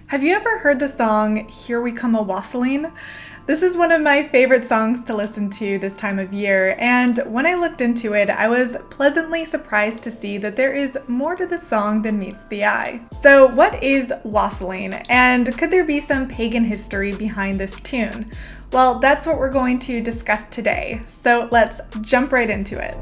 Have you ever heard the song, Here We Come A-Wassailing? This is one of my favorite songs to listen to this time of year, and when I looked into it, I was pleasantly surprised to see that there is more to the song than meets the eye. So what is wassailing, and could there be some pagan history behind this tune? Well, that's what we're going to discuss today, so let's jump right into it.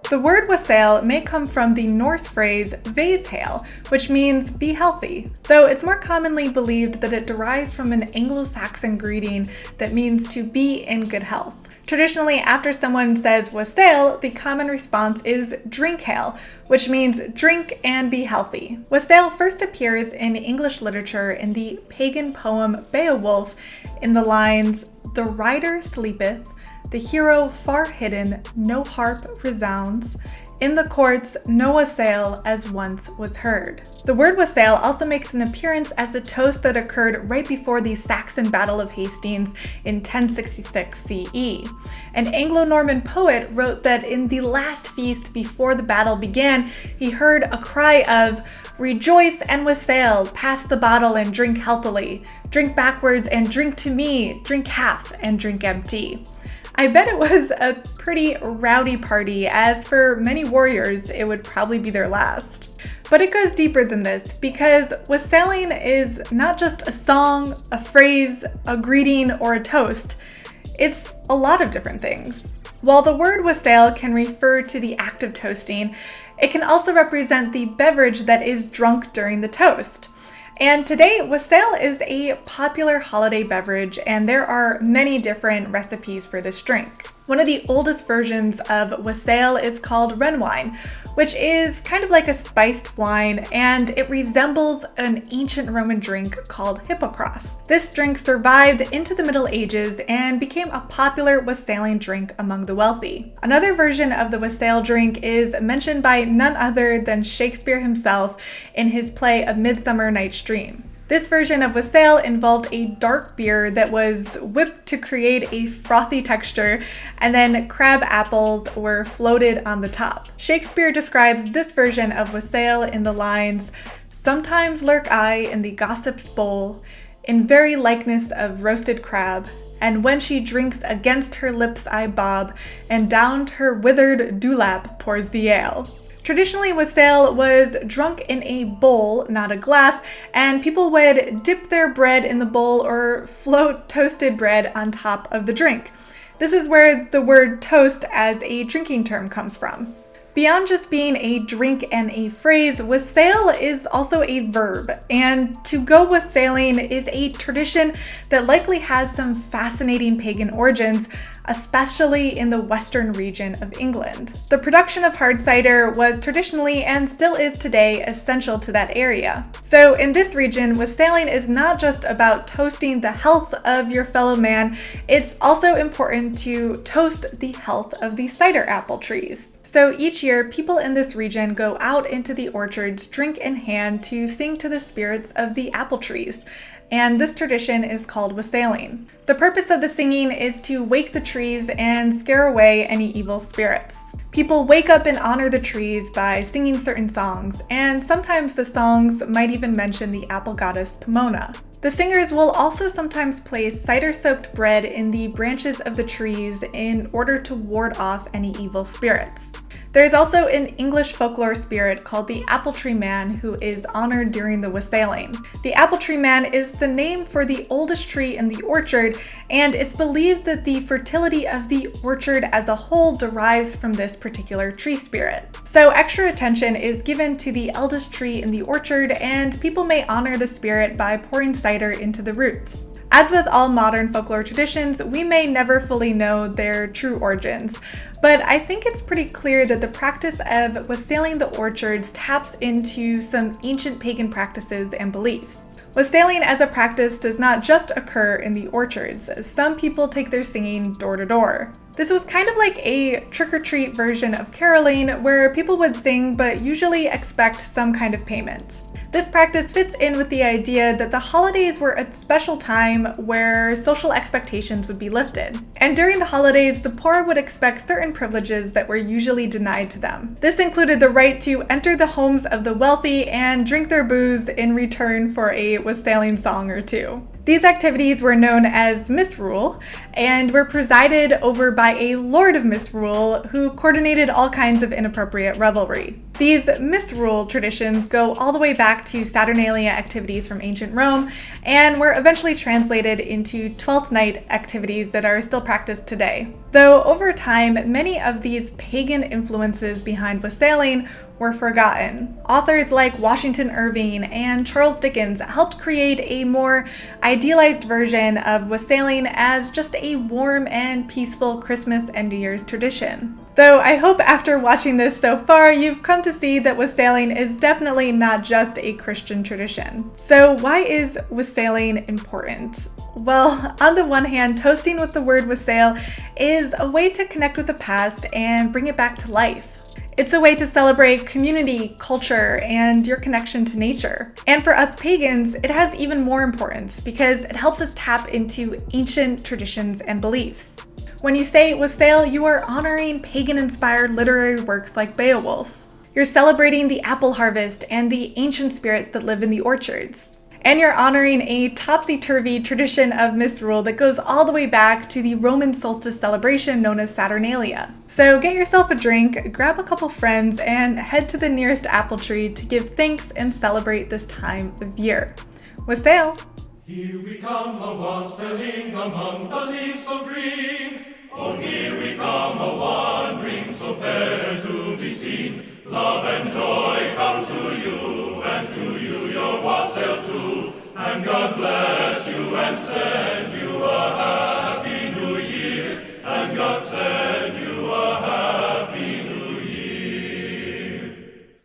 The word wassail may come from the Norse phrase "Wassail," which means be healthy, though it's more commonly believed that it derives from an Anglo-Saxon greeting that means to be in good health. Traditionally, after someone says wassail, the common response is drink hail, which means drink and be healthy. Wassail first appears in English literature in the pagan poem Beowulf in the lines, "The rider sleepeth, the hero far hidden, no harp resounds. In the courts, no wassail as once was heard." The word wassail also makes an appearance as a toast that occurred right before the Saxon Battle of Hastings in 1066 CE. An Anglo-Norman poet wrote that in the last feast before the battle began, he heard a cry of, "Rejoice and wassail, pass the bottle and drink healthily. Drink backwards and drink to me, drink half and drink empty." I bet it was a pretty rowdy party, as for many warriors, it would probably be their last. But it goes deeper than this, because wassailing is not just a song, a phrase, a greeting, or a toast. It's a lot of different things. While the word wassail can refer to the act of toasting, it can also represent the beverage that is drunk during the toast. And today, wassail is a popular holiday beverage, and there are many different recipes for this drink. One of the oldest versions of wassail is called Ren wine, which is kind of like a spiced wine, and it resembles an ancient Roman drink called hippocras. This drink survived into the Middle Ages and became a popular wassailing drink among the wealthy. Another version of the wassail drink is mentioned by none other than Shakespeare himself in his play A Midsummer Night's Dream. This version of wassail involved a dark beer that was whipped to create a frothy texture, and then crab apples were floated on the top. Shakespeare describes this version of wassail in the lines, "Sometimes lurk I in the gossip's bowl, in very likeness of roasted crab, and when she drinks against her lips I bob, and down her withered dewlap pours the ale." Traditionally, wassail was drunk in a bowl, not a glass, and people would dip their bread in the bowl or float toasted bread on top of the drink. This is where the word toast as a drinking term comes from. Beyond just being a drink and a phrase, wassail is also a verb, and to go wassailing is a tradition that likely has some fascinating pagan origins, especially in the western region of England. The production of hard cider was traditionally, and still is today, essential to that area. So in this region, wassailing is not just about toasting the health of your fellow man, it's also important to toast the health of the cider apple trees. So each year, people in this region go out into the orchards, drink in hand, to sing to the spirits of the apple trees. And this tradition is called wassailing. The purpose of the singing is to wake the trees and scare away any evil spirits. People wake up and honor the trees by singing certain songs, and sometimes the songs might even mention the apple goddess Pomona. The singers will also sometimes place cider-soaked bread in the branches of the trees in order to ward off any evil spirits. There's also an English folklore spirit called the Apple Tree Man who is honored during the wassailing. The Apple Tree Man is the name for the oldest tree in the orchard, and it's believed that the fertility of the orchard as a whole derives from this particular tree spirit. So extra attention is given to the eldest tree in the orchard, and people may honor the spirit by pouring cider into the roots. As with all modern folklore traditions, we may never fully know their true origins, but I think it's pretty clear that the practice of wassailing the orchards taps into some ancient pagan practices and beliefs. Wassailing as a practice does not just occur in the orchards. Some people take their singing door to door. This was kind of like a trick-or-treat version of caroling where people would sing but usually expect some kind of payment. This practice fits in with the idea that the holidays were a special time where social expectations would be lifted. And during the holidays, the poor would expect certain privileges that were usually denied to them. This included the right to enter the homes of the wealthy and drink their booze in return for a wassailing song or two. These activities were known as misrule and were presided over by a lord of misrule who coordinated all kinds of inappropriate revelry. These misrule traditions go all the way back to Saturnalia activities from ancient Rome and were eventually translated into Twelfth Night activities that are still practiced today. Though over time, many of these pagan influences behind wassailing were forgotten. Authors like Washington Irving and Charles Dickens helped create a more idealized version of wassailing as just a warm and peaceful Christmas and New Year's tradition. Though I hope after watching this so far, you've come to see that wassailing is definitely not just a Christian tradition. So why is wassailing important? Well, on the one hand, toasting with the word wassail is a way to connect with the past and bring it back to life. It's a way to celebrate community, culture, and your connection to nature. And for us pagans, it has even more importance because it helps us tap into ancient traditions and beliefs. When you say wassail, you are honoring pagan-inspired literary works like Beowulf. You're celebrating the apple harvest and the ancient spirits that live in the orchards. And you're honoring a topsy-turvy tradition of misrule that goes all the way back to the Roman solstice celebration known as Saturnalia. So get yourself a drink, grab a couple friends, and head to the nearest apple tree to give thanks and celebrate this time of year. Wassail! Here we come a-wassailing among the leaves so green. Oh, here we come a-wandering so fair to be seen. Love and joy come to you, and to you your wassail too. And God bless you and send you a happy